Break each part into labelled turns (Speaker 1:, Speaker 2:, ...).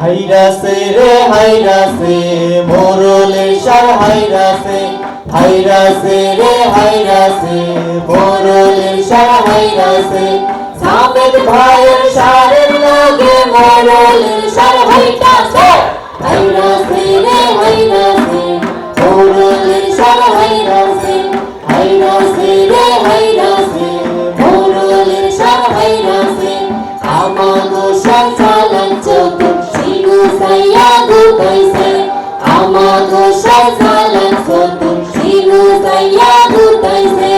Speaker 1: হাইরাছে রে হাইরাছে মোরলের সার হাইরাছে হাইরাছে রে হাইরাছে মোরলের সার হাইরাছে সামেদ ভাইয়ের সারের লাগে মোরলের সার হাইরাছে হাইরাছে রে হাইরাছে মোরলের সার হাইরাছে হাইরাছে রে হাইরাছে মোরলের সার হাইরাছে আমাগো সালান চতুর শিগু সাইয়া গুতাইছে আমাগো সালান চতুর শিগু সাইয়া গুতাইছে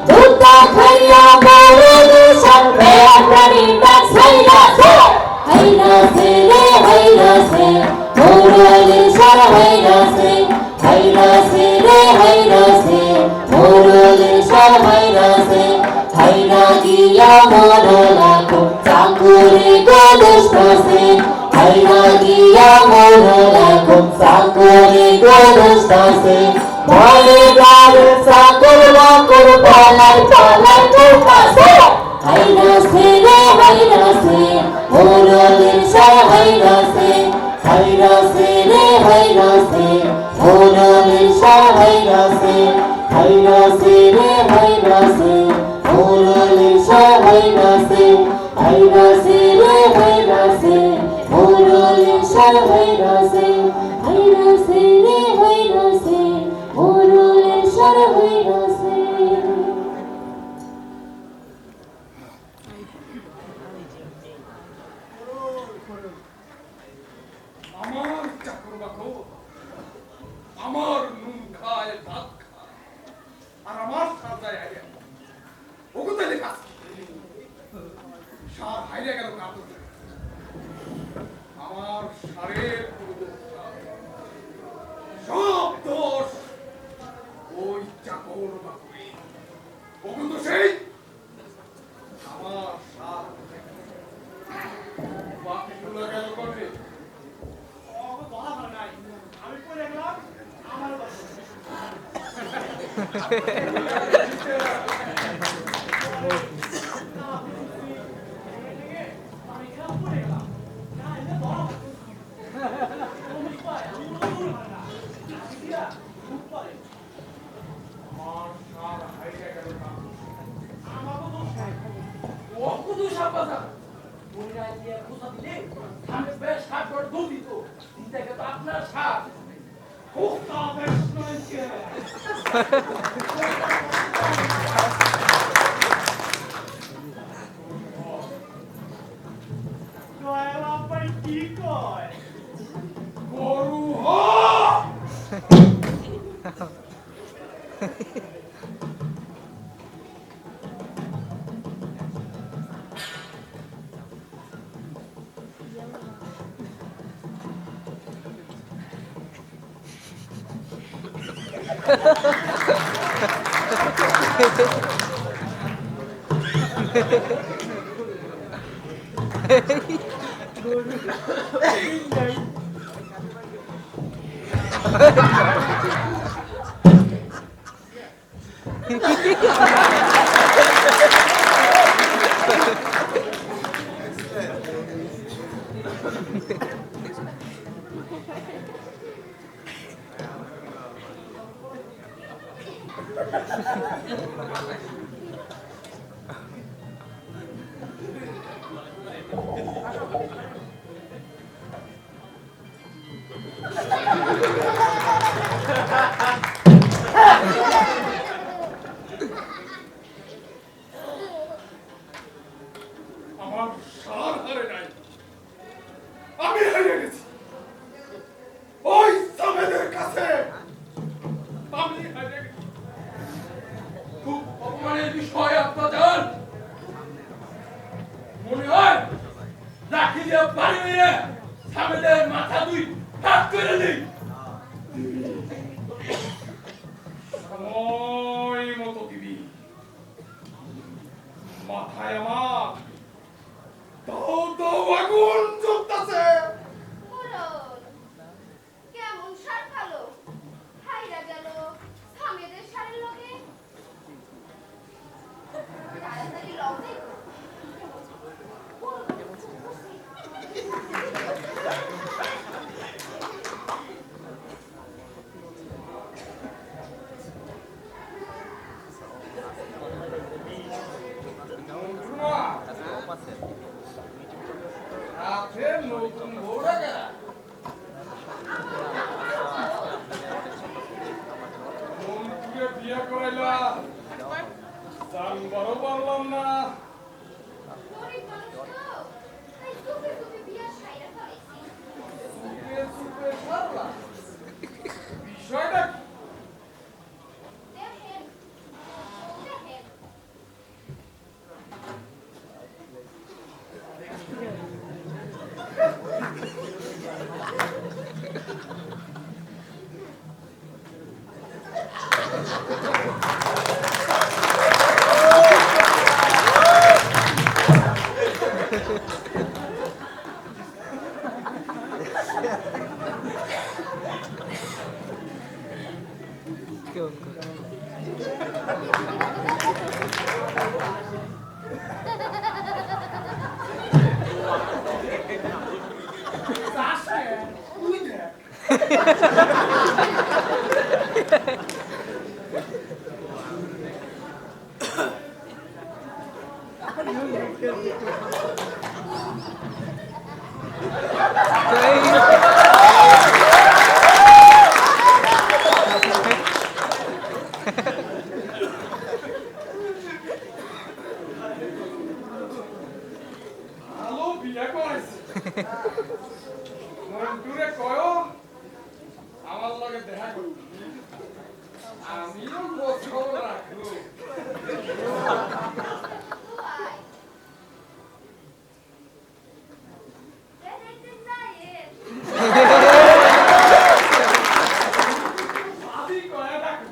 Speaker 1: দুটা খাইয়া মোরলের সার বেআপ্রাণী ডাক সাইরাছে হাইরাছে রে হাইরাছে মোরলের সার হাইরাছে হাইরাছে রে হাইরাছে মোরলের সার হাইরাছে হাইরা গিয়া মোরলা চাকুরে গোদস্তাছে হাইরা গিয়া মোরলা চাকুরে গোদস্তাছে ভয়ে গারে চাকর বাকর পালাই পালাই ঠোকাছে হাইরাছে রে হাইরাছে মোরলের সার হাইরাছে হাইরাছে রে হাইরাছে মোরলের সার হাইরাছে হাইরাছে রে হাইরাছে মোরলের সার হাইরাছে হাইরাছে রে হাইরাছে মোরলের সার হাইরাছে হাইরাছে রে হাইরাছে মোরলের সার হাইরাছে
Speaker 2: আমার চাকর বাকর আমার নুন খায় ভাত খায় আর আমার সাজায় আইয়া ওগুতে লেখা সার হাইরে গেল কাপড় আমার সারের সব দোষ ওই চাকর বাকরি ওগুলো তো সেই আমার সার বাকি গুলো গেল করে আমি পরে গেলাম আমার আপনার সাথ কি কয় গরু আমার সার হারে নাই আমি হেরে গেছি ওই সামেদের কাছে আমি হেরে গেছি খুব অপমানিত বিয়া করাইলা জান বড় বললাম না
Speaker 3: গরিব মানুষ তো তাই চুপে চুপে বিয়া সাইরা ফেলাইছি।
Speaker 2: চুপে চুপে সারলা বিষয়টা কি?
Speaker 3: দেখেন দেখেন
Speaker 2: চাষে তুই দেখ ভালো বিয়া করাইছে মন্টুরে কয় আমার লগে দেখা করতে আমিও খোঁজ খবর রাখবো ভাবি কয় রাখবো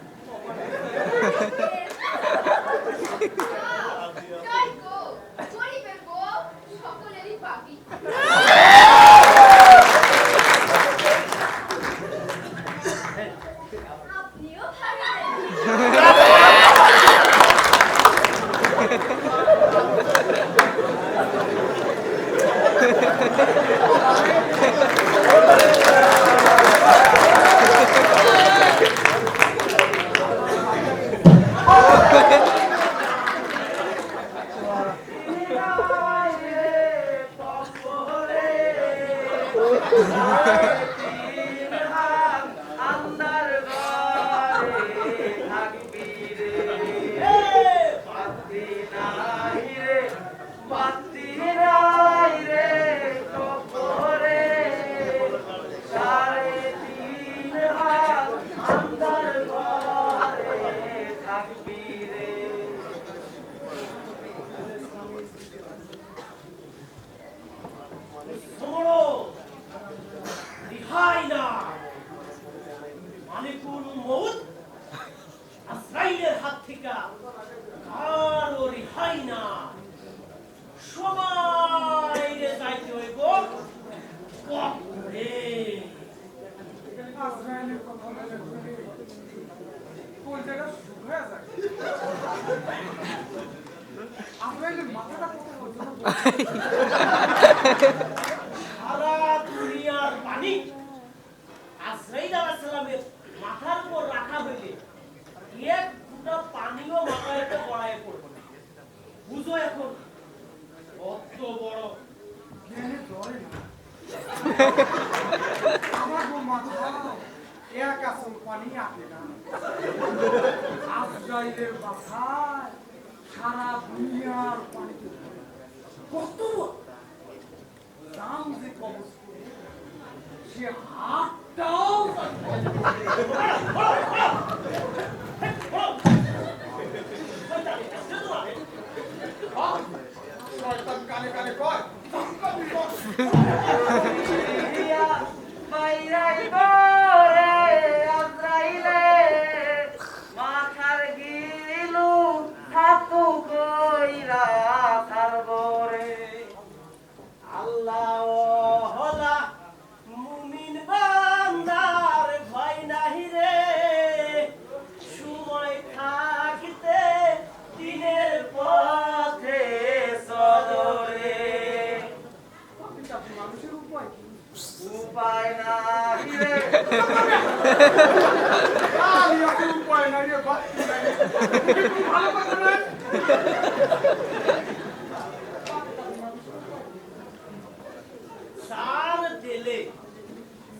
Speaker 3: গরিবের বউ সকলেরই পাবি। আপনিও ভাবি
Speaker 4: মালিকুল মউত আজরাইলের হাত থেকে কারো রিহাই না সবাই রে যাইতে হইব কবরে
Speaker 2: আজরাইলের কথা মনে করে কোন জায়গা শুকায় যায় আজরাইলের মাথাটা কত ওজন
Speaker 4: সারা দুনিয়ার পানি আজরাইল আলাইহিস সালামের মাথার উপর রাখা হইলে এক ফুটা পানিও মাথাতে গড়ায় পড়বে না বুঝো এখন কত বড়
Speaker 2: জ্ঞানে ধরে না আমার গো মাথা এক আসল পানি আটে না আজরাইলের মাথায় সারা দুনিয়ার পানি কত দাম যে কবজ করে সে হাতটাও শয়তান কানে কানে কয়
Speaker 4: মাথার গিলু থাকু কইরা সারবরে আল্লাহ হলা মুমিন বান্দার ভয় নাহি রে সময় থাকিতে দিনের পথে চলরে
Speaker 2: মানুষের উপায় কি?
Speaker 4: উপায় নাহি রে
Speaker 2: খালি আপনার উপায় নাই রে বাচ্চা নাই একটু ভালো কথা নাই
Speaker 4: সার দিলে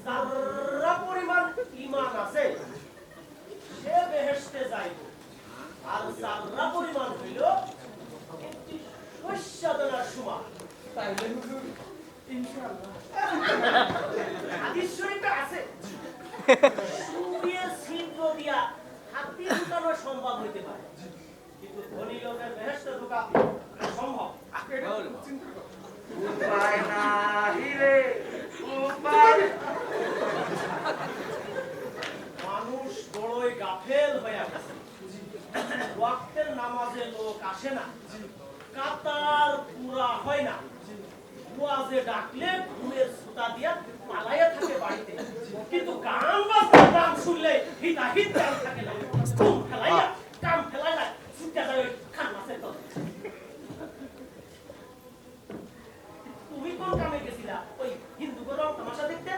Speaker 4: যারা পরিমাণ ঈমান আছে সে বেহেশতে যাইব হাদিস শরীফে আছে সূর্যের ছিদ্র দিয়া হাতি ঢুকানো সম্ভব হইতে পারে, কিন্তু ধনী লোকের বেহেশতে ঢোকা সম্ভব।
Speaker 5: উপায় নাহি রে, উপায়।
Speaker 4: মানুষ বড়ই গাফেল হয়ে গেছে, ওয়াক্তের নামাজে লোক আসে না, কাতার পুরা হয় না, ওয়াজে ডাকলে ঘুমের সুতা দিয়া পালাইয়া থাকে বাড়িতে, কিন্তু গান বাজনার গান শুনলে হিতাহিত গান থাকে না, ঘুম ফেলাইয়া কাম ফেলাইয়া ছুটে যায় ওই খান মাছের তলে। তুমি কোন কামে গেছিলা? ওই হিন্দু গরম তামাশা দেখতে?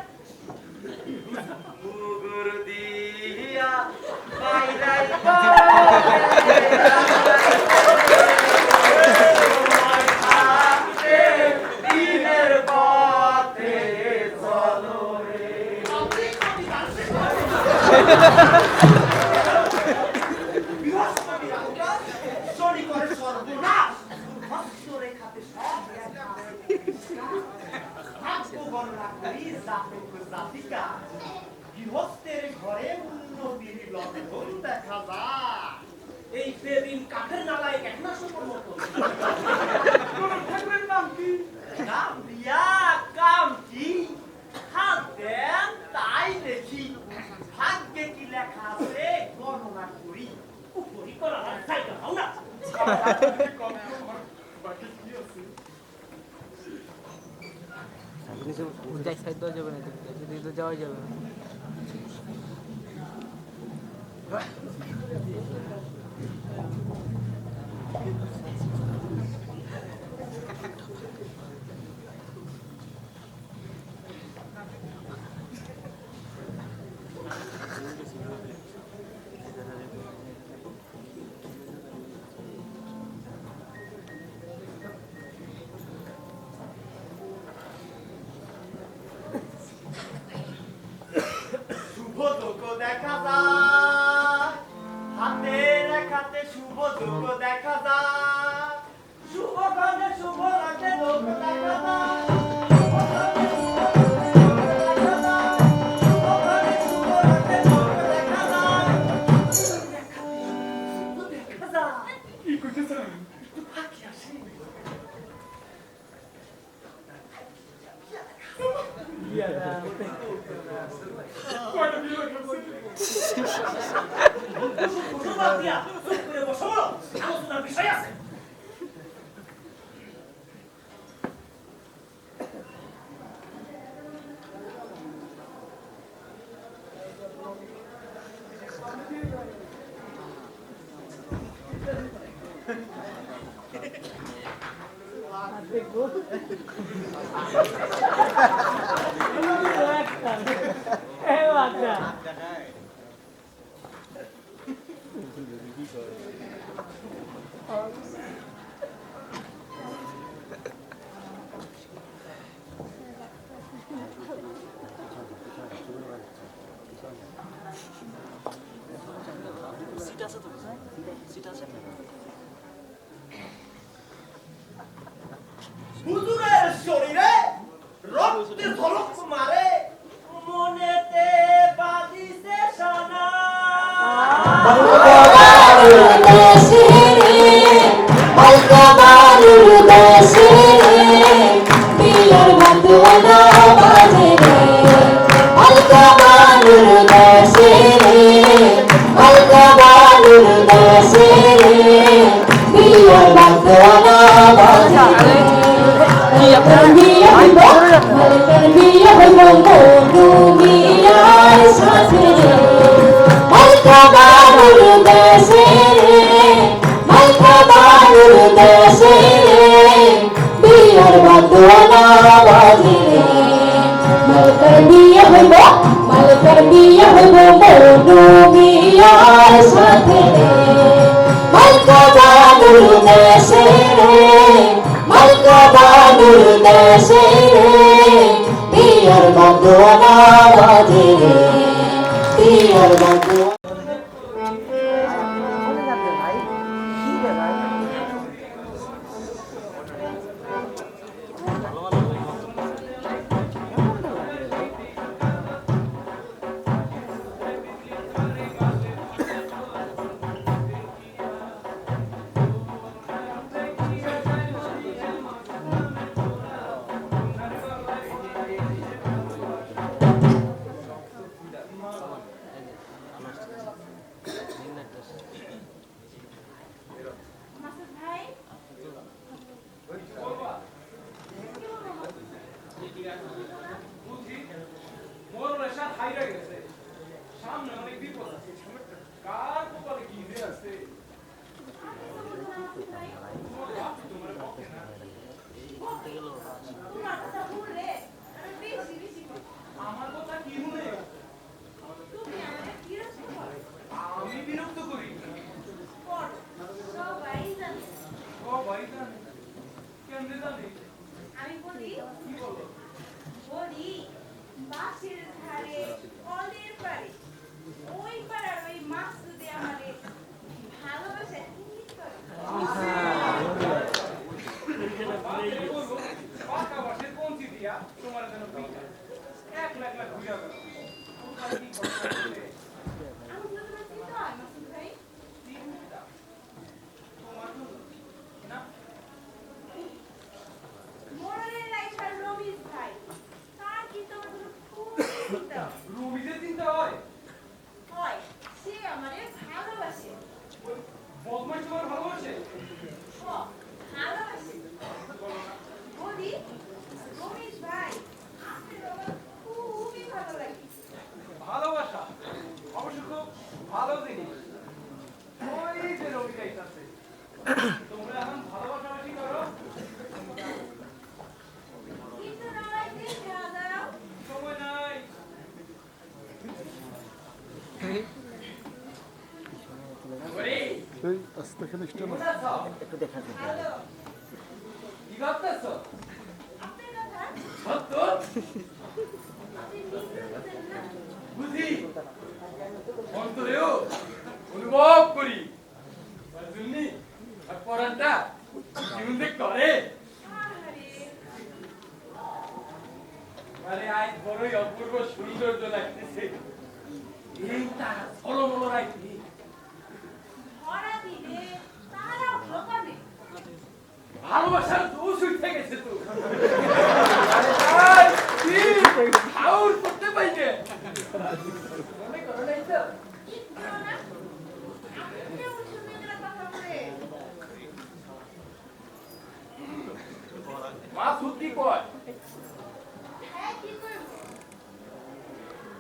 Speaker 5: মুগুর দিয়া বাইরাই দিনের পথে চলো রে।
Speaker 4: শনি করে সর্বনাশ, ভক্ত রেখাতে সব ভাগ্য গণনা করি জাতক জাতিকা, গৃহস্থের ঘরে উন্নতির লক্ষণ দেখা যায়। এই বেদিন কাঠের নালায় একনাশকের মতো।
Speaker 2: তোমার ঠাকুরের নাম কি?
Speaker 5: কাম দিয়া কাম কি, হাত দেন তাই দেখি, ভাগ্যে কি লেখা আছে গণনা করি।
Speaker 4: উপরি করা জায়গা পাও না।
Speaker 2: বাকি কি আছে?
Speaker 6: যাই সাইড দেওয়া যাবে না, এদিকে তো যাওয়া যাবে না।
Speaker 5: শুভ যোগ দেখা যায়, হাতে রেখাতে শুভ যোগ দেখা যায়, শুভ কাজে শুভ রাখে যোগ দেখা যায়, শুভ কাজে শুভ রাখে যোগ দেখা যায়, শুভ কাজে শুভ রাখে যোগ দেখা যায়, শুভ দেখা যায়।
Speaker 2: কি কইতেছেন?
Speaker 5: একটু ফাঁকি আসে।
Speaker 2: কয়টা বিয়ে করছে?
Speaker 4: ধন্যবাদ দিয়া চুপ করে বসো, আলোচনার বিষয় আছে।
Speaker 5: হুজুরের শরীরে রক্তে ঝলক মারে, মনেতে বাজিছে সোনা।
Speaker 2: কথা কার কপালে কি যে আছে
Speaker 3: আমি তো বললাম মাসুদ ভাই
Speaker 2: তোমার বাপ তোমার পক্ষে না
Speaker 3: তোমার কথা বললে আমি বেশি বেশি কথা
Speaker 2: আমার কথা কি শুনে
Speaker 3: তুমি আমাকে বিরক্ত করো
Speaker 2: আমি বিরক্ত করি
Speaker 3: করো সবাই জানে
Speaker 2: ও ভাই জানে কেমনে জানে
Speaker 3: আমি বলি
Speaker 2: কি বলো
Speaker 3: বলি বাসের ধারে কলের পারে ওই পাড়ার ওই মাসুদে আমাদের ভালোবাসা ইঙ্গিত করে
Speaker 2: বাপরে বলবো পাকা বাসের পৌঁছি দিয়া তোমার যেন পিঠা 1 লাখ ঘুরে গেল তোমার কি কথা বলতে
Speaker 3: আমি তো তোমার চিন্তা হয় মাসুদ ভাই
Speaker 2: চিন্তা তোমার জন্য না
Speaker 3: মোড়লের লাইফার রমিজ ভাই তার কি তোমার জন্য খুব চিন্তা হয়।
Speaker 2: রুমিতে চিন্তা হয়
Speaker 3: হয় সে আমাদের ভালোবাসে
Speaker 2: বদমাইশ তোমার ভালোবাসে
Speaker 3: ও ভালোবাসে বলি রমিজ ভাই আপনার আমার খুবই ভালো লাগে
Speaker 2: ভালোবাসা অবশ্য খুব ভালো জিনিস ওই যে রবি গাইতাছে তোমরা এখন ভালোবাসাবাসি করো
Speaker 3: কিন্তু নয় দেখে দাও
Speaker 2: সময় নাই ওরে কেমন আছো?
Speaker 3: ভালো
Speaker 2: কি ভাবতেছো?
Speaker 3: আপনার কথা
Speaker 2: সত্য?
Speaker 3: আপনি নিজে বুঝেন না
Speaker 2: বুঝি অন্তরেও অনুভব করি বুঝলি আর পরানটা জীবন করে
Speaker 3: আরে
Speaker 2: আরে আজ বড়ই অপূর্ব সৌন্দর্য লাগতেছে এই তারা ঝলমল রাখি
Speaker 3: ধরা দিলে তারা ভোগাবে
Speaker 2: ভালোবাসার দোষ উঠে গেছে তো আরে ভাই, কি খাউর করতে পাইছে মনে করো নাই তো
Speaker 3: কিন্তু না আপনি উঠে মেয়েরা কথা বলে
Speaker 2: মা সুতি কয়
Speaker 3: হ্যাঁ কি করবো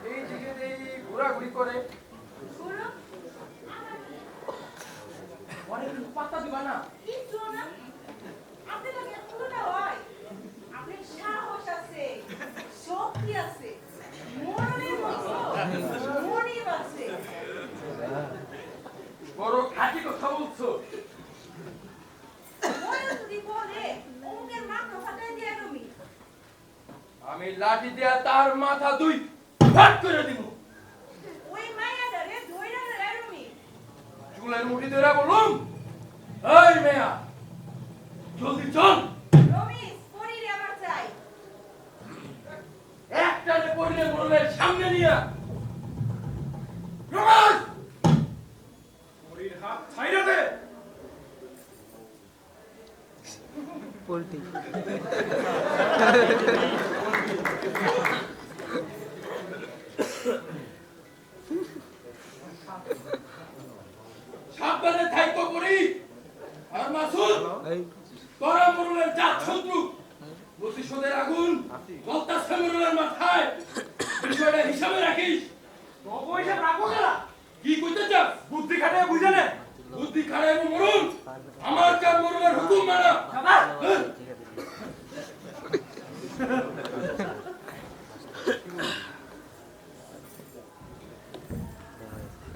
Speaker 2: এই দিকে এই ঘোরাঘুরি করে
Speaker 3: গুরু আমার
Speaker 2: অনেক পাত্তা দিবা না
Speaker 3: কিছু না আপনি তো পুরোটা হয় আপনার সাহস আছে শক্তি আছে মনের মতো মনিব আছে
Speaker 2: বড় খাঁটি কথা বলছো
Speaker 3: মনে যদি বলে অমুকের মাথা ফাটাই দিয়ে তুমি
Speaker 2: আমি লাঠি দিয়া তার মাথা দুই ভাগ করে দিব
Speaker 3: ওই মায়াটারে ধইরা ধরে তুমি
Speaker 2: চুলের মুঠি ধরে বলুন এই মেয়া জলদি চল
Speaker 3: রমেশ শরীরে আমার চাই
Speaker 2: একটা পড়লে বললে সামনে নিয়ে রমেশ ওর হাত ছাইরা দে
Speaker 6: পোল্ট্রি
Speaker 2: সাবধানে থাইকো করি আর মাসুদ
Speaker 6: এই
Speaker 2: তোরা মরুলের জাত শত্রু প্রতিশোধের আগুন বলতাছে মরুলের মাথায় বিষয়টা হিসাবে রাখিস পয়সা রাখো না কি কইতে চাস বুদ্ধি খাটায় বুঝে নে বুদ্ধি খাটায় মরুন আমার কার মরুলের হুকুম মানা হ্যাঁ?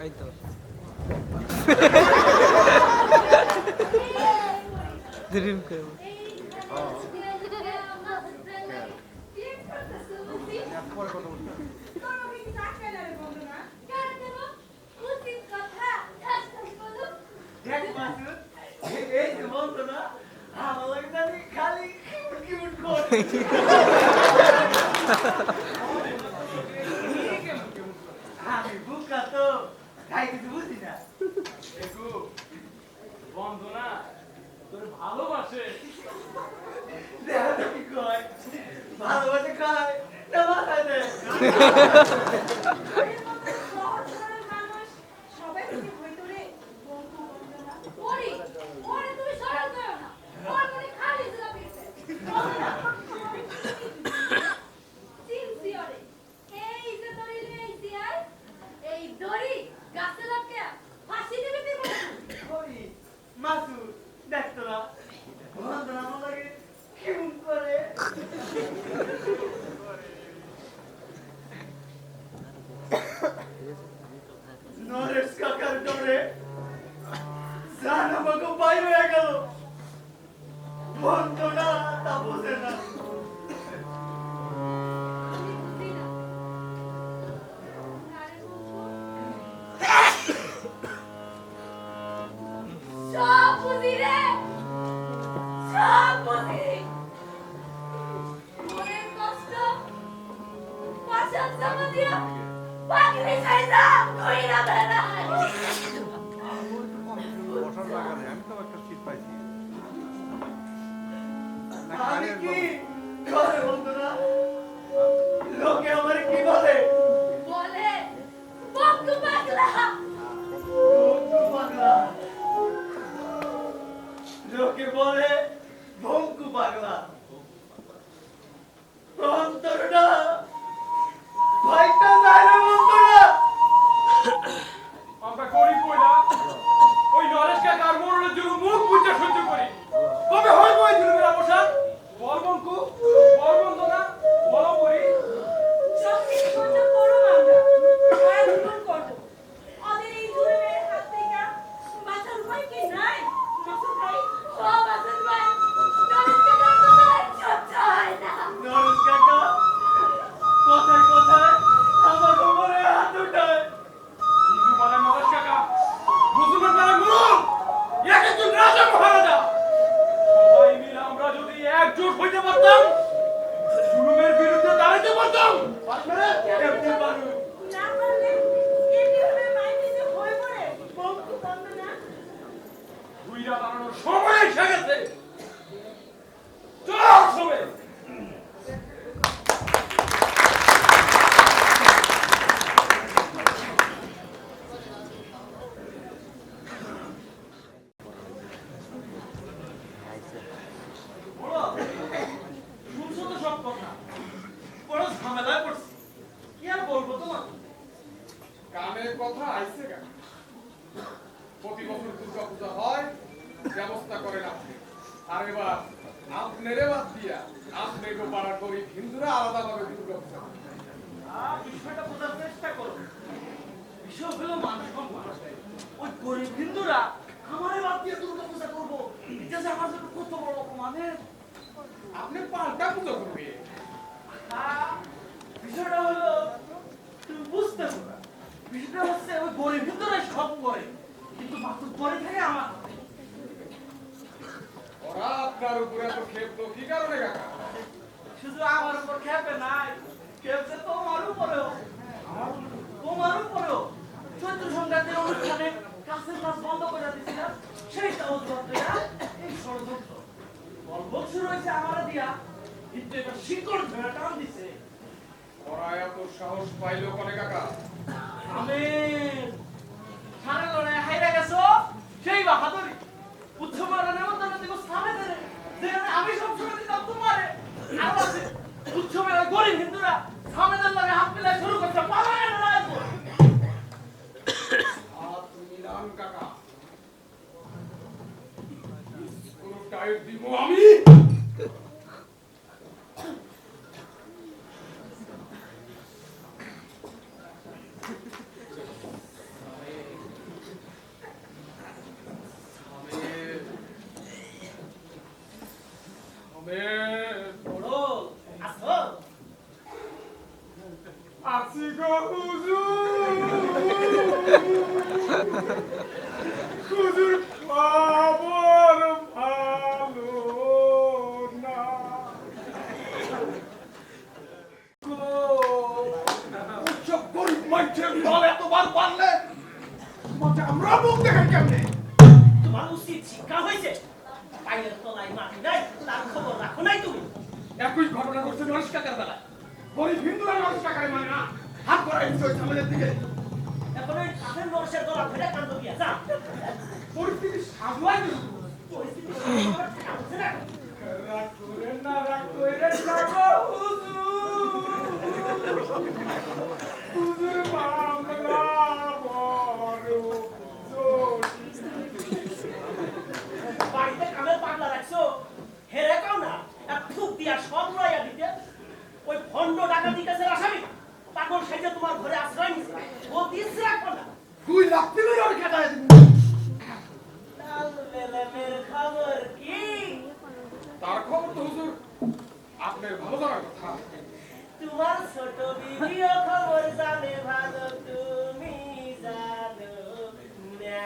Speaker 6: এই তো ড্রিম করবো
Speaker 5: দেখ মাসুদ এই যে বলতো না ভালো লাগছে আমি খালি কিউট করি আমি বুকা তো তাই কিছু বুঝি না
Speaker 2: দেখো বন্ধনা তোর ভালোবাসে
Speaker 5: দেখা কি কয় ভালোবাসে খায় না মাথায় দেয়
Speaker 3: এই দড়ি
Speaker 5: নরেশ কাকার ডরে জান আমাকে বাইরে হয়ে গেল বন্ধ না তা বোঝে না
Speaker 3: আমি বুঝি না আরে সব বুঝি রে সব বুঝি মনের কষ্ট পাশার জামা দিয়া পাগলি খাইছা কইরা বেড়ায়
Speaker 7: বসার জায়গা নেই আমি তো একটা সিট পাইছি
Speaker 5: আমি কি করে বন্ধ না লোকে আমার কি বলে
Speaker 3: বলে বকু পাগলা
Speaker 5: ভঙ্কু পাগলা লোকে বলে ভঙ্কু পাগলা অন্তরটা ভাইটা যায় না বন্ধুরা
Speaker 2: আমরা গরিব কইলা ওই নরেশ কাকার মরণের জন্য মুখ বুঝে সহ্য করি তবে হয় বই জুলুমের অবসান বলবঙ্কু বলবন্দনা বলপরি
Speaker 3: সব কিছু সহ্য করো আমরা সারা জীবন করবো ওদের এই জুলুমের হাত থেকে বাঁচার উপায় কি নাই মাসুদ ভাই ও মাসুদ ভাই নরেশকে ডাকো না সহ্য হয় না
Speaker 5: নরেশ কাকা কোথায় কোথায় আমার কোমরে হাত উঠায়
Speaker 2: হিন্দু পাড়ার নরেশ কাকা মুসলমান পাড়ার মুরুম এক একজন রাজা মহারাজা সবাই মিলে আমরা যদি একজোট হইতে পারতাম জুলুমের বিরুদ্ধে দাঁড়াতে পারতাম পারবে
Speaker 5: কেমনে পারো
Speaker 3: না পারলে এমনি ভাবে মাইকে যে হয়ে পড়ে বকু বন্ধ না
Speaker 2: ভুইরা বানানোর সময় এসে গেছে চল সবে
Speaker 4: বড় শুনছো তো সব কথা বড় ঝামেলায় পড়ছি কি আর বলবো তোমার
Speaker 8: কামের কথা আইছে কেন প্রতি বছর দুর্গা পূজা হয় ব্যবস্থা করেন আপনি আর এবার আপনারে বাদ দিয়া আপনি পাড়ার গরিব হিন্দুরা আলাদাভাবে দুর্গা পূজা করে।
Speaker 4: বিষয়টা বোঝার চেষ্টা করো বিষয় হলো মানুষ সম্মান ওই গরিব হিন্দুরা আমারে বাদ দিয়ে দুর্গা পূজা করবো এটা যে আমার জন্য কত বড় অপমানের
Speaker 8: আপনি পাল্টা পূজা করবে
Speaker 4: বিষয়টা হলো তুমি বুঝতে পারো বিষয়টা হচ্ছে ওই গরিব হিন্দুরাই সব করে কিন্তু মাতুর পরে থাকে আমার হাতে।
Speaker 8: ওরা আপনার উপরে এত ক্ষেপ্ত কি কারণে কাকা
Speaker 4: শুধু আমার উপর খেপে নাই খেপছে তোমার উপরেও তোমার উপরেও চৈত্র সংক্রান্তির অনুষ্ঠানে কাছের ক্লাস বন্ধ করে দিয়েছিলাম সেইটা উদ্যোক্তা এই ষড়যন্ত্র গল্প শুরু হয়েছে আমার দিয়া কিন্তু এবার শিকড় ধরে টান দিছে
Speaker 8: ওরা এত সাহস পাইলো কনে কাকা
Speaker 4: আমি সারা লড়াই হাইরা গেছো সেই বাহাদুরি উৎসবের নেমন্তন্ন দিব স্থানে ধরে যেখানে আমি সবসময় দিতাম তোমারে আরো আছে উৎসবের গরিব হিন্দুরা সামনের লাগে হাত মিলাই শুরু করছে পালায় লড়াই করে
Speaker 8: তুমি রান কাকা কোনো টাইট দিব আমি
Speaker 4: বড় আসো
Speaker 8: আসি গো হুজুর হুজুর খবর ভালো না উৎসব গরিব মানুষের দল এতবার পারলে তোমাকে আমরা মুখ দেখাই কেমনে
Speaker 4: তোমার উচিত শিক্ষা হয়েছে পায়ের তলায় মাটি নাই তার খবর রাখো নাই তুমি
Speaker 8: একই ঘটনা ঘটছে নরেশ কাকার বেলায় গরিব হিন্দুরা নরেশ কাকারে মানে না হাত করাই দিচ্ছে ওই সামনের দিকে
Speaker 4: এখন ওই কাঠের নরসের গলা ফেলে কান্দ গিয়া যা
Speaker 8: পরিস্থিতি সামলাই দিল
Speaker 4: পরিস্থিতি আমার ঠিক আছে না
Speaker 8: রাগ করেন না গো হুজুর মামলা বড়
Speaker 4: বাড়িতে কামের পাগলা রাখছো হেরে কাও না এক ফুক দিয়া সব উড়াইয়া দিতে ওই ভণ্ড ডাকাতি কাছে আসামি পাগল সেজে তোমার ঘরে আশ্রয় নিছে ও দিচ্ছে রাখবো না
Speaker 8: তুই
Speaker 2: রাত্রি ওর কাটায়
Speaker 4: তাল বেলেমের খবর কি?
Speaker 8: তার খবর তো হুজুর আপনার ভালো জানার কথা।
Speaker 4: তোমার ছোট বিবিও খবর জানে ভালো, তুমি জানো না।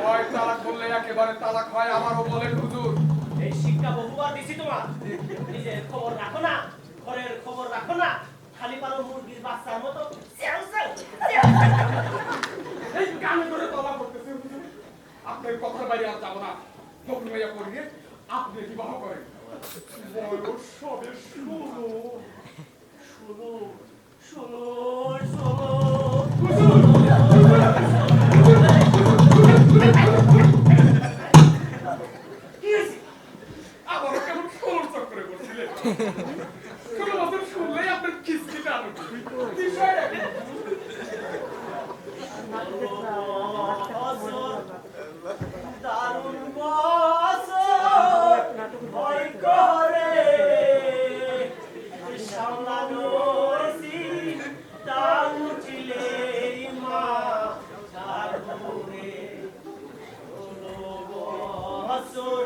Speaker 8: কয় তালাক বললে একেবারে তালাক হয়, আমারও বলেন হুজুর।
Speaker 4: এই শিক্ষা বহুবার দিছি তোমার। নিজের খবর রাখো না, ঘরের খবর রাখো না, খালি পারো মুরগির বাচ্চার মতো চ্যাও চ্যাও চ্যাও।
Speaker 8: এই কানে ধরে তলা করতেছে হুজুর। আপনার কথার বাইরে আর যাবো না। ফখরুল ভাইয়া পড়িয়ে আপনি বিবাহ করেন। বয়স সবে 16।
Speaker 4: শোনো শোনো শোনো কি হয়েছে?
Speaker 8: আবারও কেমন ষোলোর চক্করে করছিলেন। 16 বছর শুনলেই আপনার কিস্তিটা আনো। বিষয়টা কি?
Speaker 4: দারুণ বছর ভয় করে সামলানোর সিন তার উঠিলে মা তার ঘুরে বছর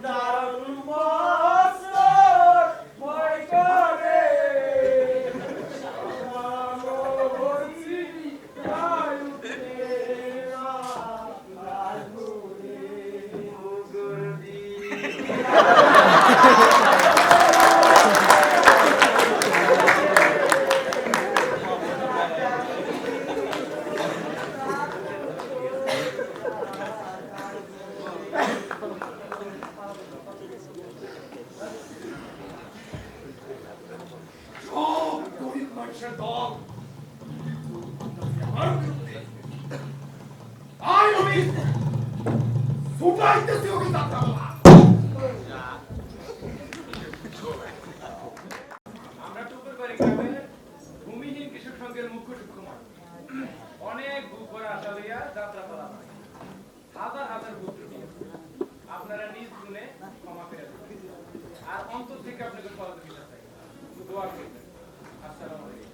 Speaker 4: দারুণ বছর ভয় করে সামলানোর সিন তার উঠিলে মা তার ঘুরে মুগুরদি।
Speaker 8: সব গরিব মানুষের দল আমার বিরুদ্ধে। আয় আমি ফুটাইতেছি ওকে যাত্রা বলা।
Speaker 2: আমরা টুকুর করে গ্রামের ভূমিহীন কৃষক সংঘের মুখ্য সুকুমার অনেক ভূ করে আশা লইয়া যাত্রা করা হয়। হাজার হাজার ভূ ত্রুটি আপনারা নিজ গুণে ক্ষমা করে দেবেন আর অন্তর থেকে আপনাকে সহযোগিতা চাই। দোয়া করবেন। আসসালামু আলাইকুম।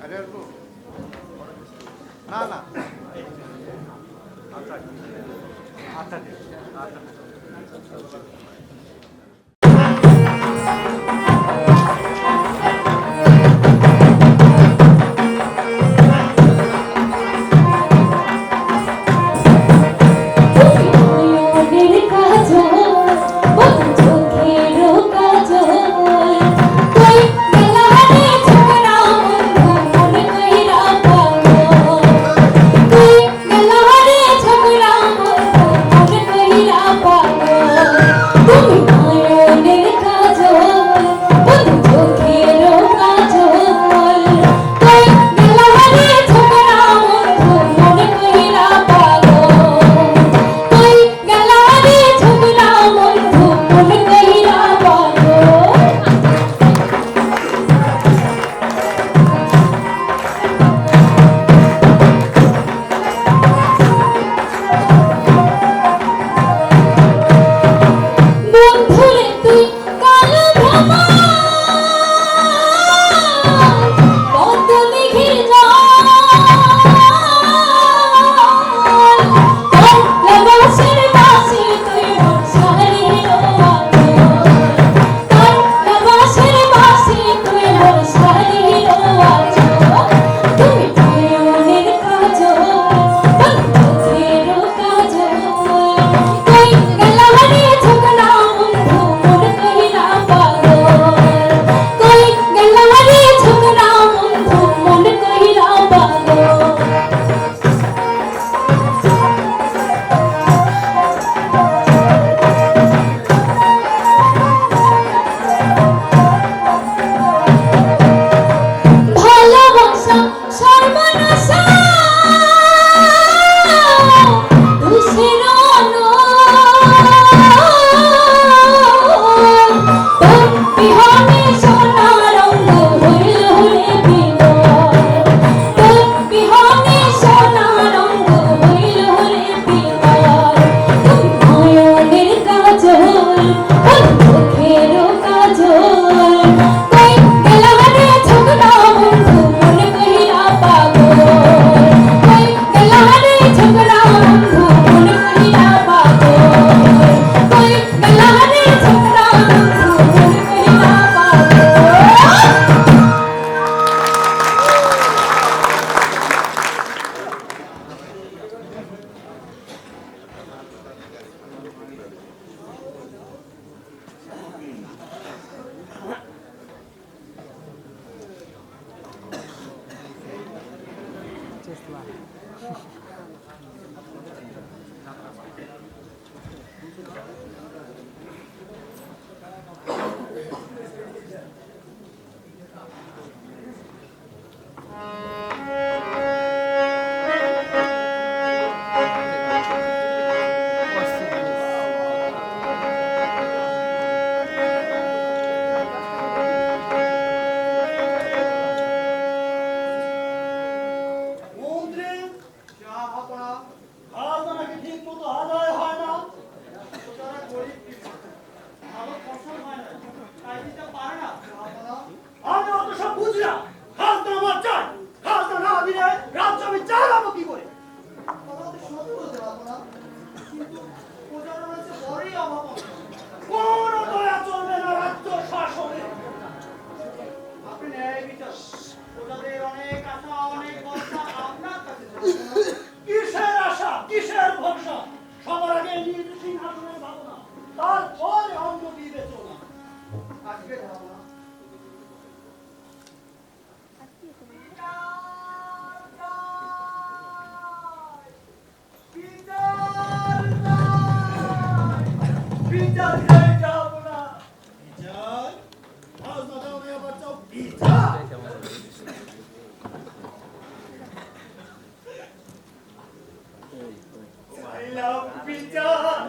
Speaker 7: আরে আসবো না না আচ্ছা আচ্ছা আচ্ছা
Speaker 9: তুমি
Speaker 5: মন্ত্রী যা ভাবনা খাজনা নাকি ঠিক মতো আদায় হয় না তারা গরিব কি ভালো ফসল হয় না তাই দিতে পারে না আমি অত সব বুঝি না খাজনা আমার চাই খাজনা না দিলে রাজ্য আমি চালাবো কি করে কথা তো সব বলতে পারবো না কিন্তু প্রজারা হচ্ছে বড়ই অভাব কোন দয়া চলবে না রাজ্য শাসনে আপনি ন্যায় বিচার প্রজাদের অনেক আশা অনেক ভরসা আপনার কাছে কিসের আশা কিসের ভরসা সবার আগে নিজ সিংহাসনের ভাবনা তারপরে অন্য বিবেচনা আজকে ভাবনা বিচার যাবো না বিচার আজ না যাও না আবার যাও বিচার পাইলাম বিচার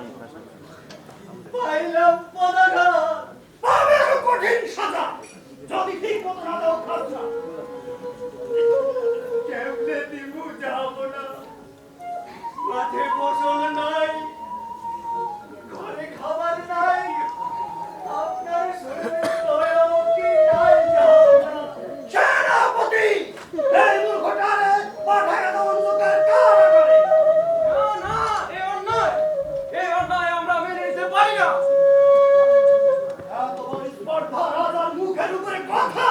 Speaker 5: পাইলাম পদাঘাত পাবে আরো কঠিন সাজা যদি ঠিক মতো না দাও খাজনা কেমনে দিবু যাবো না মাঠে ফসল নাই ঘরে খাবার নাই আপনার শরীরে দয়াও কি নাই যাবো না সেনাপতি এই মূর্খটারে পাঠায় দাও অন্ধকার কারাগারে
Speaker 2: না এই অন্যায় আমরা মেনে নিতে পারি না।
Speaker 5: এত বড় স্পর্ধা রাজার মুখের উপরে কথা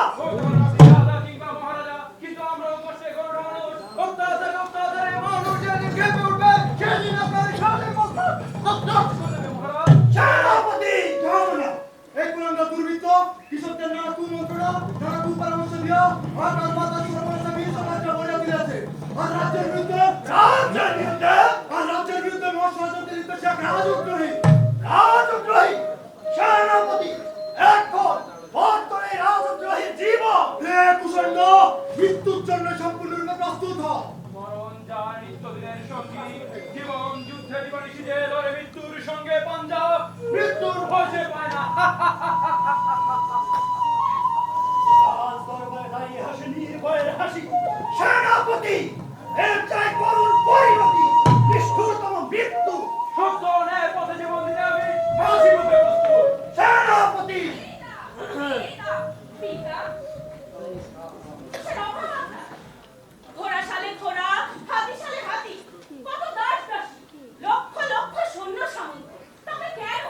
Speaker 2: রাজা কিংবা মহারাজা, কিন্তু আমরাও কষ্টে গরিব মানুষ, অত্যাচারে মানুষ যেদিন কেঁপে উঠবে সেদিন আপনার সাথে কথা করবে মহারাজ।
Speaker 5: সেনাপতি যাও না এই কুলাঙ্গা দুর্বৃত্ত কৃষকদের না কুমন্ত্রণা তারা কুপরামর্শ দিয়া আপনার মাতা পরামর্শ দিয়ে সমাজটা বলে দিয়েছে আর রাজ্যের বিরুদ্ধে মহাসমাজের বিরুদ্ধে সে রাজদ্রোহী সেনাপতি এখন বর্তমানে রাজদ্রোহী জীবন কুসন্ড মৃত্যুর জন্য সম্পূর্ণরূপে প্রস্তুত হ
Speaker 2: মরণ যায় নিত্যদিনের সঙ্গী, জীবন যুদ্ধে নিবানিশীতে লড়ে মৃত্যুর সঙ্গে পাঞ্জা, মৃত্যুর ভয় সে পায় না।
Speaker 5: আজ দরবারে দাঁড়িয়ে হাসি নির্ভয়ের হাসি সেনাপতি এর চাই করুণ পরিণতি নিষ্ঠুরতম মৃত্যু
Speaker 2: সত্য ন্যায় পথে জীবন দিতে আমি ফাঁসি রূপে প্রস্তুত।
Speaker 5: সেনাপতি
Speaker 3: পিতা ঘোড়া সালে ঘোড়া হাতি সালে হাতি কত দাস দাসী লক্ষ লক্ষ সৈন্য সামন্ত তবে কেন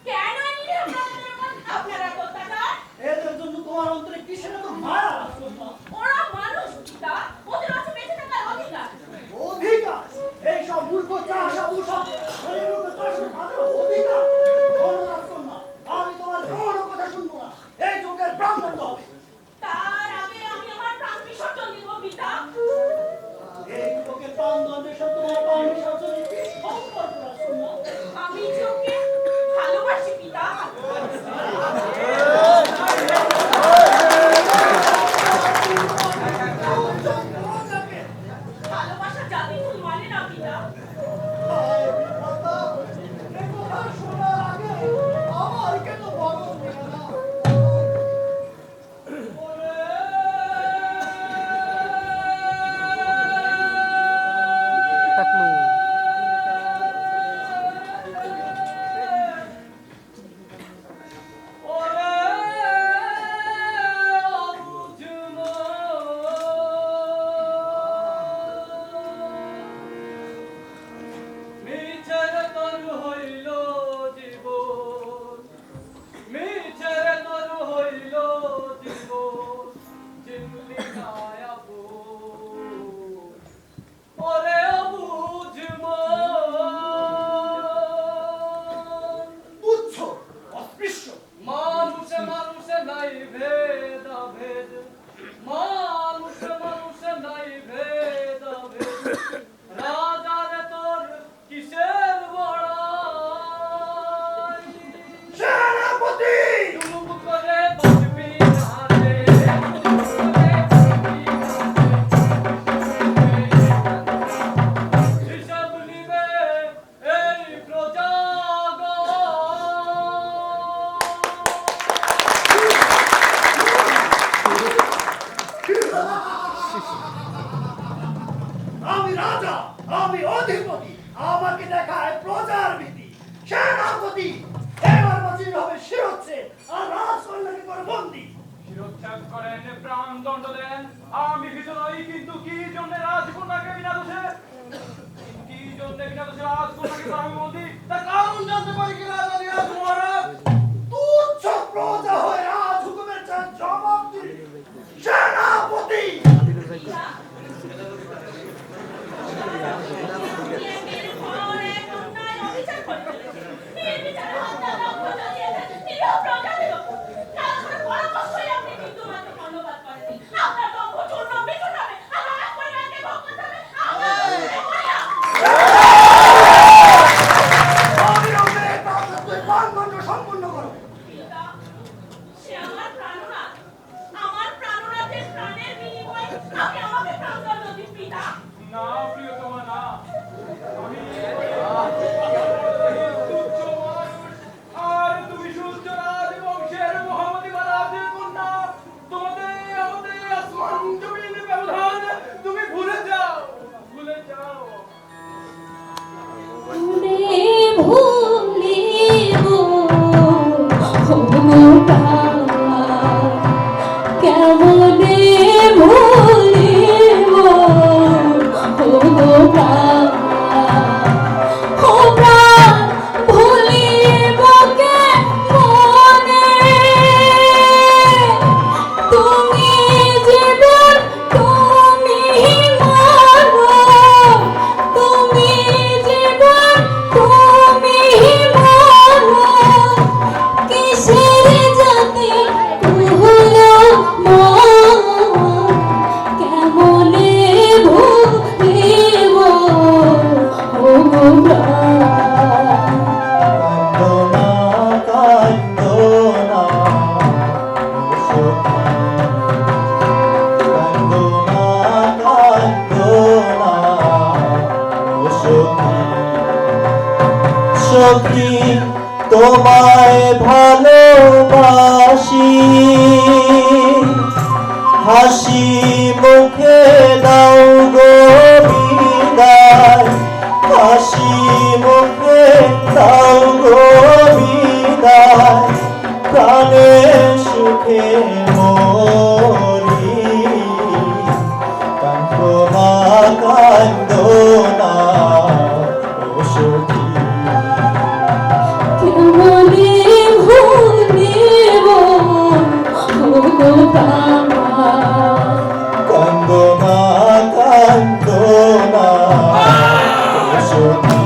Speaker 3: কেন এমনি আপনারা অত্যাচার
Speaker 5: এদের জন্য তোমার অন্তরে কিসের এত মায়া
Speaker 3: ওরা মানুষ পিতা ওদের আছে বেঁচে থাকার অধিকার
Speaker 5: অধিকার এই সব মূর্খ চাষা উষা এই মূর্খ চাষা তাদের অধিকার না আমি তোমার কোনো কথা শুনবো না এই যুগের ব্রাহ্মণ হবে
Speaker 3: তার আগে আমি আমার প্রাণ বিসর্জন দিব পিতা
Speaker 5: এই যুগের প্রাণদণ্ডের সাথে তোমার প্রাণ বিসর্জনে কি সম্পর্ক রাখছো না
Speaker 3: আমি চোখে ভালোবাসি পিতা ভালোবাসা জাতি ভুল মানে না পিতা
Speaker 5: আমার কেন বড় না
Speaker 6: টাকলু
Speaker 2: ওরে অবুঝ
Speaker 5: আমি অধিপতি, আমাকে দেখায় প্রজার ভীতি। সেনাপতি এবার বাঁচিয়ে হবে শিরোচ্ছেদ, আর রাজকন্যাকে করে বন্দী।
Speaker 2: শিরোচ্ছেদ করেন, প্রাণ দণ্ড দেন। আমি ভীত নই, কিন্তু কি জন্য রাজকন্যাকে বিনা দোষে রাজকন্যাকে করা বন্দী, তার কারণ জানতে পারি কি রাজা মহারাজ?
Speaker 5: তুচ্ছ প্রজা হয়ে রাজ হুকুমের জবাব দিন সেনাপতি। সম্পূর্ণ করো।
Speaker 2: না প্রিয়তমা, না। আমি আর তুমি সূর্য রাজবংশের মহামতি রাজের কন্যা। তোমাদের আমাদের আসমান জমিন ব্যবধান তুমি ভুলে যাও, ভুলে যাও।
Speaker 1: সখী তোমায় ভালোবাসি, হাসি মুখে দাও গো বিদায়, হাসি মুখে দাও গো বিদায়, প্রাণে সুখে মরি। কান্দো না কান্দো না ও সখী, কান্দো না কান্দো না ও সখী।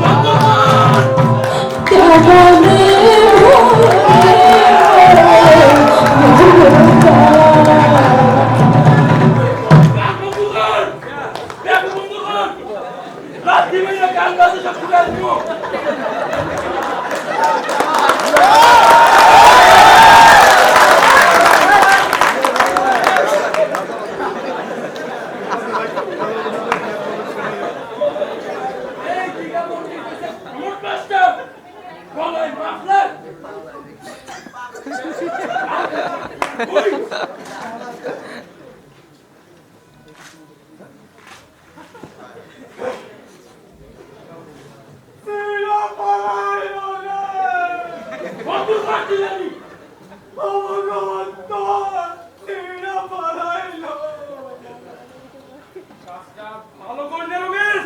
Speaker 2: ভালো করলে রমেশ,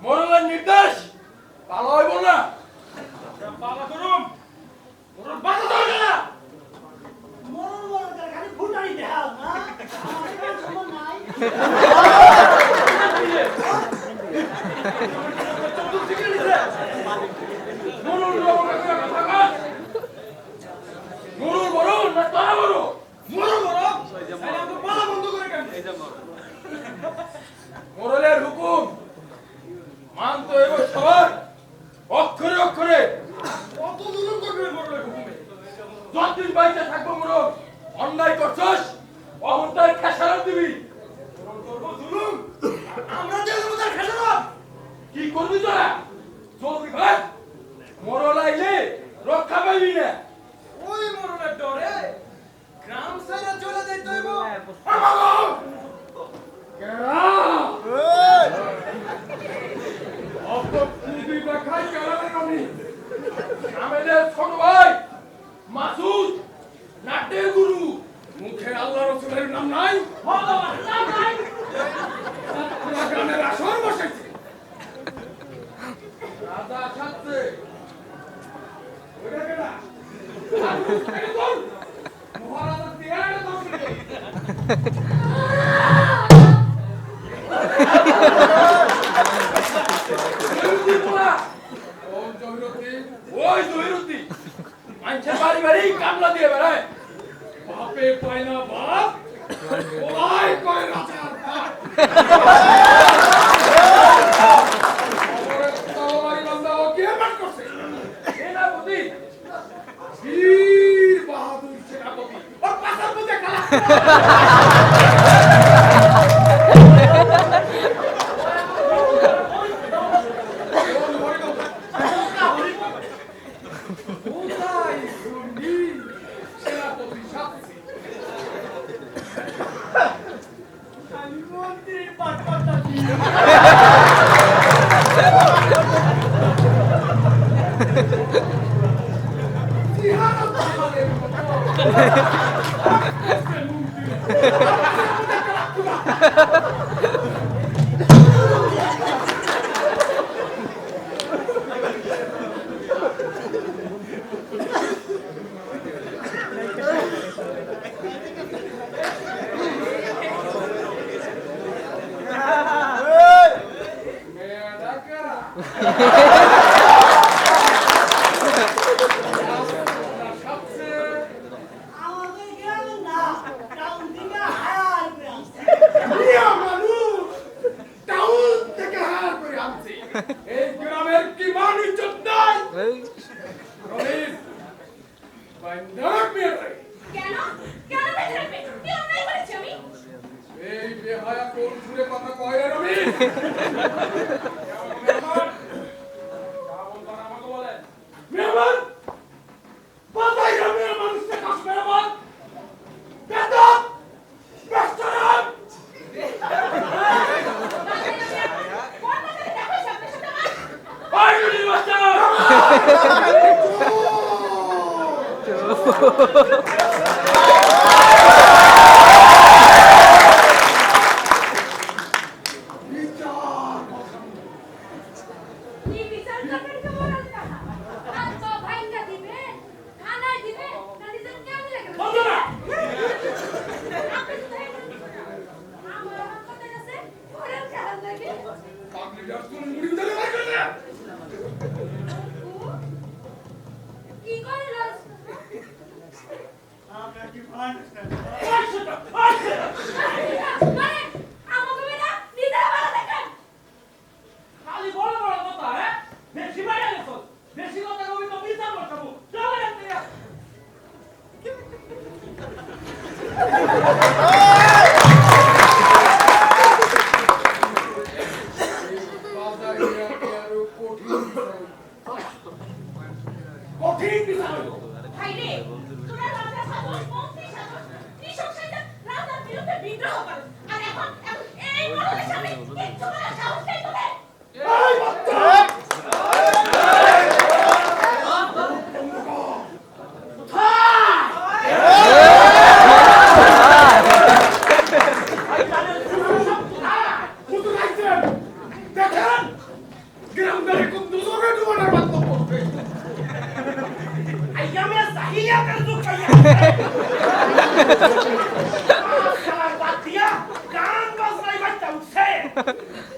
Speaker 2: মরলের নির্দেশ ভালো হইব না। বাধা করুম, বাধা ধরবে না।
Speaker 5: মরণ মরণের খালি ফুটানি দেখাও না, আমাদের সময় নাই।
Speaker 2: মোরলের হুকুম মানতে হইব সবার, অক্ষরে অক্ষরে। কত জুলুম করবে মোরলের হুকুমে? যতদিন বাইতে থাকবো মোরল, অন্যায় করছস, অহংকার খেসারত দিবি। করবো জুলুম, আমরা যে তার খেসারত কি করবি তোরা? জলদি ভাগ, মোরল আইলে রক্ষা পাইবি না। ওই মোরলের ডরে গ্রাম ছেড়ে চলে যাইতে হইব। অত কুবি দেখাই কেলারে আমি আমেদের ছোট ভাই মাসুদ নাটের গুরু মুখে আল্লাহ রসুলের নাম নাই
Speaker 4: ভগবান নাম নাই
Speaker 2: পুরা গ্রামের আসর বসেছে রাজা সাথে ওইটা কেনা মহারাজা তিয়ারে দর্শন করি ওই জহিরুদ্দিন মানুষের বাড়ি বাড়ি কামলা দিয়ে বেড়ায় বাপে পায় না বাপ ওলাই কয় রাজার ভাত খবরের তরবারি বান্দা ও কে মান করছে সেনাপতি বীর বাহাদুর সেনাপতি ওর পাশার মধ্যে খেলা কোথায় শুনি সেনাপতি সাথে
Speaker 4: আমি মন্ত্রীর পাটপাটা
Speaker 2: জিহাদ আমাদের মেয়েটা কারা সবচেয়ে
Speaker 4: আমাদের গ্রামে না টাউন থেকে হায়ার করে আসছে
Speaker 2: প্রিয় মানুষ টাউন থেকে হার করে আনছি এই গ্রামের কি মান ইজ্জত নাই রমেশ বান্দার মেয়ে
Speaker 3: কেন কেন বেঁচে রাখবে কি অন্যায় করেছি আমি
Speaker 2: এই বেহায়া কোন সুরে কথা কয় রে রমেশ মেহমান বাতাই গ্রামের মানুষকে কাজ মেহমান বেদব বেস্তরাম
Speaker 3: কোন বাজারে দেখো সামনে সামনে
Speaker 2: বাইরে বাচ্চা
Speaker 3: কি বিচার করবেন তো বলেন না আজ তো ভাইঙ্গা দিবে থানায় দিবে না নিজের কেমন লাগে
Speaker 2: বন্ধ না।
Speaker 3: আপনি তো তাই বলছেন। আমার আমার কথা আছে ওরেও কেমন লাগে
Speaker 2: পাগলি আর কোন মুড়ি ধরে বাই করে না
Speaker 3: কি করে লস
Speaker 5: আমরা কি মানুষ না
Speaker 3: মানে আমাকে বেটা নিজের ভালো দেখেন
Speaker 4: খালি বড় বড় কথা হ্যাঁ বেশি বাইরে গেছো বেশি কথা কবি তো বিচার বসাবো চলো এখান থেকে
Speaker 2: বাজারে আরো কঠিন বিচার হইব।
Speaker 3: ভাই রে তোরা রাজা সাহস মন্ত্রী সাহস কৃষক সাহেব রাজার বিরুদ্ধে বিদ্রোহ করে আর এখন এই মরণের সামনে কিচ্ছু করার সাহস নেই তোদের
Speaker 2: এই বাচ্চা হুজুর আইছেন দেখেন গ্রামদারি কোন দুজনে দুজনের বাক্য করবে
Speaker 4: আইয়া মে জাহিলিয়া করে দুঃখ খাইয়া সালার বাদ দিয়া গান বাজনাই বাচ্চা উঠছে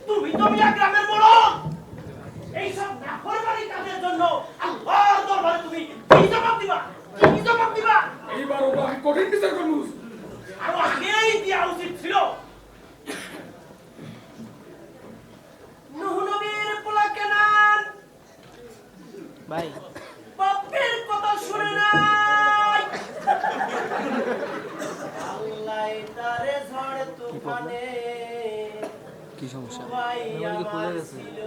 Speaker 4: তুমি তো মিয়া গ্রামের মোড়ল এইসব নাফরমানি কাজের জন্য আল্লাহর দরবারে তুমি কি জবাব দিবা কি জবাব দিবা
Speaker 2: এইবার ওটা আমি কঠিন বিচার করবো
Speaker 4: আরো আগেই দেওয়া উচিত ছিল নূহ নবীর পোলা কেনান
Speaker 6: ভাই
Speaker 4: বাপের কথা শুনে নাই আল্লাহ তারে ঝড় তুফানে
Speaker 6: কি সমস্যা
Speaker 4: দুবাই
Speaker 6: এমন কি খুলে
Speaker 4: আমার
Speaker 6: গেছে
Speaker 4: ছিল।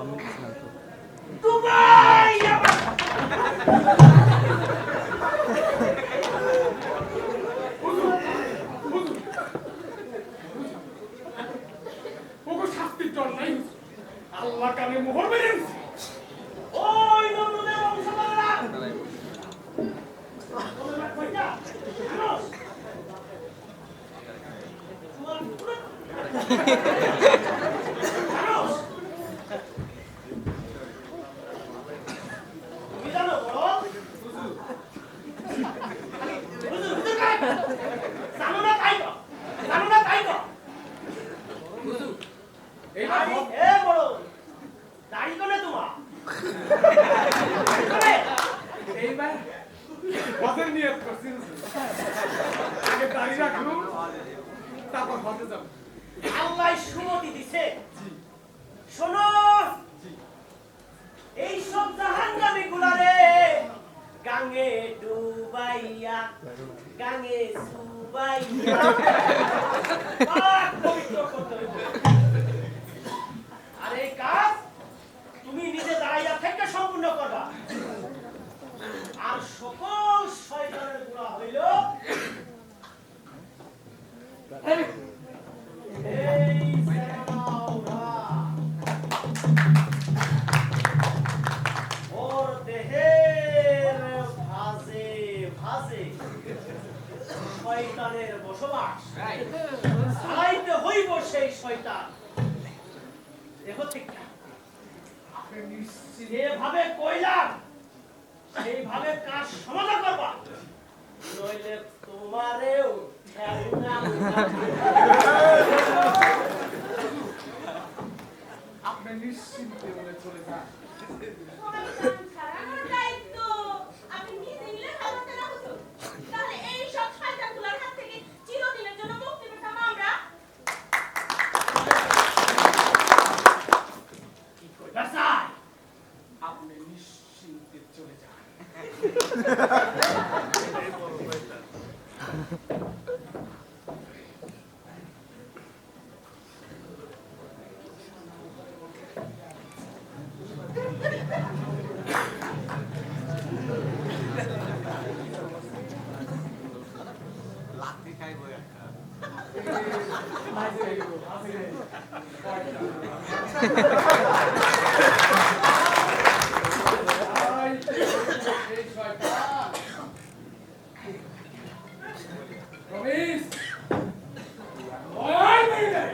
Speaker 6: আমি কিছু না তো
Speaker 4: দুবাই আমার
Speaker 2: ওগো শাস্তির জল নাই আল্লাহ কানে মোহ মরবে না
Speaker 4: ওই নমরুদের বংশধররা তোমরা কইতা জানোস তোমার পুরো জানোস তুমি জানো বড় জানো না তাই তো
Speaker 2: এইবার
Speaker 4: এ বড় দাড়ি কোনে তোমার
Speaker 2: এইবার হজের নিয়ত করছি আগে দাঁড়িয়ে রাখুন তারপর হজে যাব
Speaker 4: আল্লাহ সুমতি দিছে শোনো এই সব জাহান্নামী গুলারে গাঙ্গে ডুবাইয়া গাঙ্গে সুবাইয়া পাক পবিত্র করতে হইব। আর এই কাজ তুমি নিজে দাঁড়াইয়া থেকে সম্পূর্ণ করবা। আর সকল শয়তানের গুণা হইল এই সেনাওরা ওর দেহের ভাজে ভাজে শয়তানের বসবাস চালাইতে হইব সেই শয়তান দেখো ঠিক না যেভাবে কইলাম সেইভাবে কাজ সমাধান করবা নইলে তোমারেও
Speaker 2: আপনি নিশ্চিন্তে বলে চলে যান
Speaker 3: শয়তান ছাড়ানোর দায়িত্ব আপনি নিজে নিলে ভালো হতো না হুজুর। তাহলে এই সব শয়তানগুলোর হাত থেকে চিরদিনের জন্য মুক্তি পেতাম আমরা।
Speaker 4: কি কইবা চাই
Speaker 2: আপনি নিশ্চিন্তে চলে যান
Speaker 7: লাঠি খাইব একটা
Speaker 2: এই শয়তান রমেশ ওই মেয়ে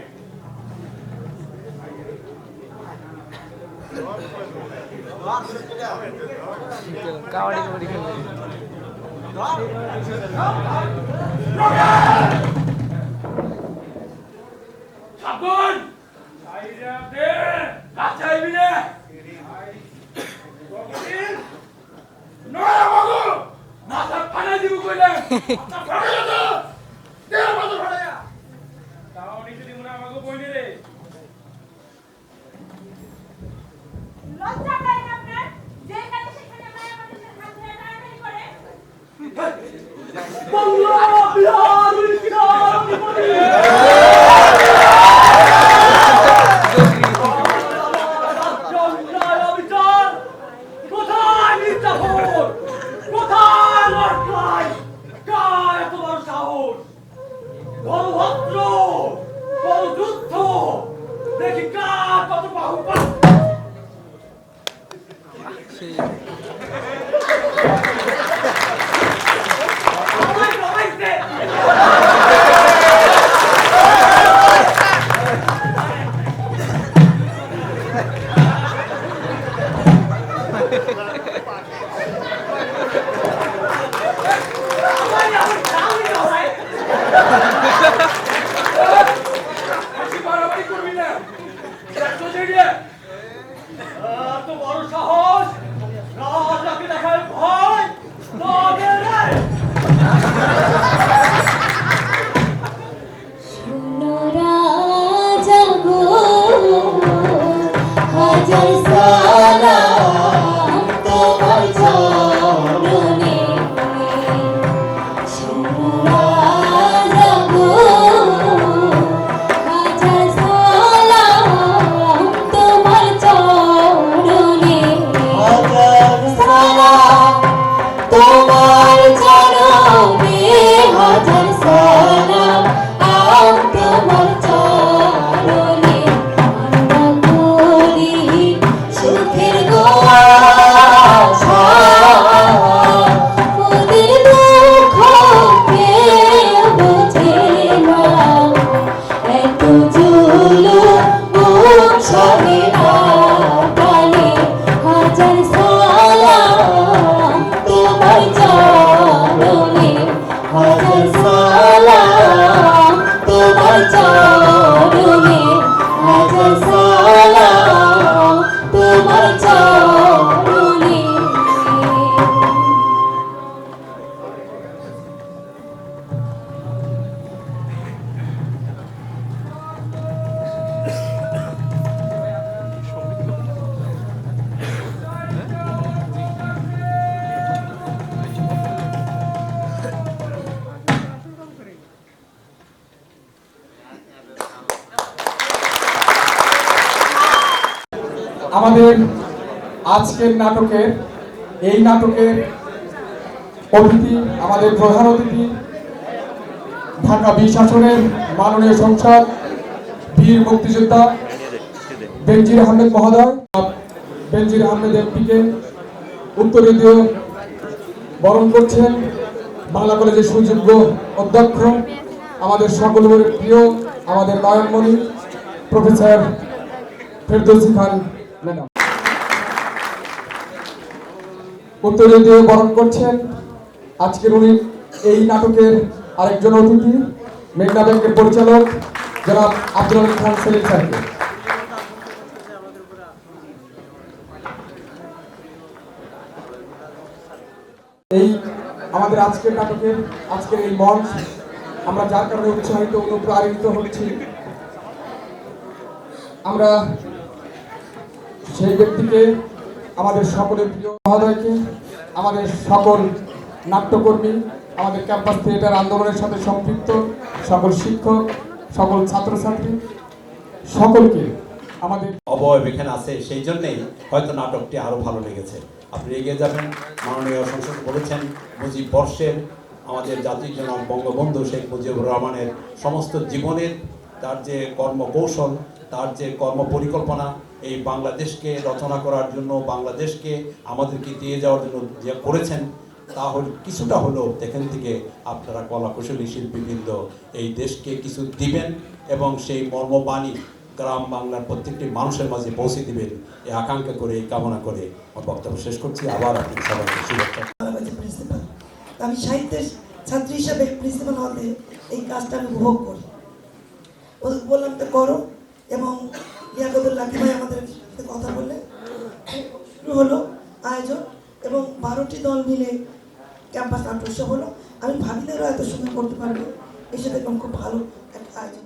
Speaker 6: কাবাডি কাবাডি খেলবে
Speaker 2: সাবধান আইরা দে কাছাইবি না রমেশ নড়া বাবু মাথা ফানা দিব কইলে মাথা ফানা দাও দে মাথা ফানা তাও নিতে দিব না আমাকে বইনে রে
Speaker 3: লজ্জা পায় না আপনার? যেখানে সেখানে মায়ের মানুষের হাত ধরে টানাটানি করে।
Speaker 4: বাংলা বিহার উড়িষ্যা জন্মায় অবিচার কোথায় মির্জাফর কোথায় লড়কাই কার এত বড় সাহস বলভদ্র বল যুদ্ধ দেখি কার কত বাহুপাত
Speaker 6: সেই
Speaker 4: আমায় রমাইছে আমায় আমার দামি রমাই
Speaker 2: বেশি বাড়াবাড়ি করবি না দেখছো যে
Speaker 4: এত বড় সাহস রাজাকে দেখার ভয় তবে রে
Speaker 3: শোনো রাজা গো, হাজার সালাম তোমার চরণে। শোনো রাজা গো, হাজার সালাম তোমার চরণে।
Speaker 1: হাজার সালাম তোমার চরণে, হাজার সালাম তোমার চরণে। আমরা করি
Speaker 9: আমাদের আজকের নাটকের এই নাটকের অতিথি, আমাদের প্রধান অতিথি ঢাকা 20 আসনের মাননীয় সংসদ বীর মুক্তিযোদ্ধা বেনজির আহমেদ মহোদয়। বেনজির আহমেদ এমপিকে উত্তরীয় বরণ করছেন বাংলা কলেজের সুযোগ্য অধ্যক্ষ, আমাদের সকলের প্রিয়, আমাদের নয়নমণি প্রফেসর ফেরদৌসী খান ম্যাডাম। উত্তরীয় বরণ করছেন আজকের উনি এই নাটকের আরেকজন অতিথি, মেঘনা ব্যাংকের পরিচালক জনাব আব্দুল আলী খান সেলিম স্যারকে। এই আমাদের আজকের নাটকের আজকের এই মঞ্চ আমরা যার কারণে উৎসাহিত অনুপ্রাণিত হচ্ছি, আমরা সেই ব্যক্তিকে, আমাদের সকলের প্রিয় মহোদয়কে, আমাদের সকল নাট্যকর্মী, আমাদের ক্যাম্পাস থিয়েটার আন্দোলনের সাথে সম্পৃক্ত সকল শিক্ষক, সকল ছাত্রছাত্রী সকলকে আমাদের
Speaker 10: অবয়ব এখানে আছে, সেই জন্যেই হয়তো নাটকটি আরো ভালো লেগেছে। আপনি এগিয়ে যাবেন। মাননীয় সংসদ বলেছেন মুজিব বর্ষের আমাদের জাতির জনক বঙ্গবন্ধু শেখ মুজিবুর রহমানের সমস্ত জীবনের তার যে কর্মকৌশল, তার যে কর্ম পরিকল্পনা এই বাংলাদেশকে রচনা করার জন্য, বাংলাদেশকে আমাদেরকে দিয়ে যাওয়ার জন্য যে করেছেন, তা কিছুটা হলেও এখান থেকে আপনারা কলাকুশলী শিল্পীবৃন্দ এই দেশকে কিছু দিবেন এবং সেই মর্মবাণী গ্রাম বাংলার প্রত্যেকটি মানুষের মাঝে পৌঁছে দিবেন, এই আকাঙ্ক্ষা করে, এই কামনা করে আমার বক্তব্য শেষ করছি। আবার আপনি সবাইকে শুভেচ্ছা।
Speaker 11: আমি সাহিত্যের ছাত্রী হিসাবে প্রিন্সিপাল হতে এই কাজটা আমি উপভোগ করি। বললাম তো করো, এবং লিয়াকতুল লাকি ভাই আমাদের সাথে কথা বললে শুরু হলো আয়োজন, এবং 12টি দল মিলে ক্যাম্পাস নাট্যোৎসব হলো। আমি ভাবিদেরও এত সুন্দর করতে পারবো, এই সাথে খুব ভালো একটা আয়োজন।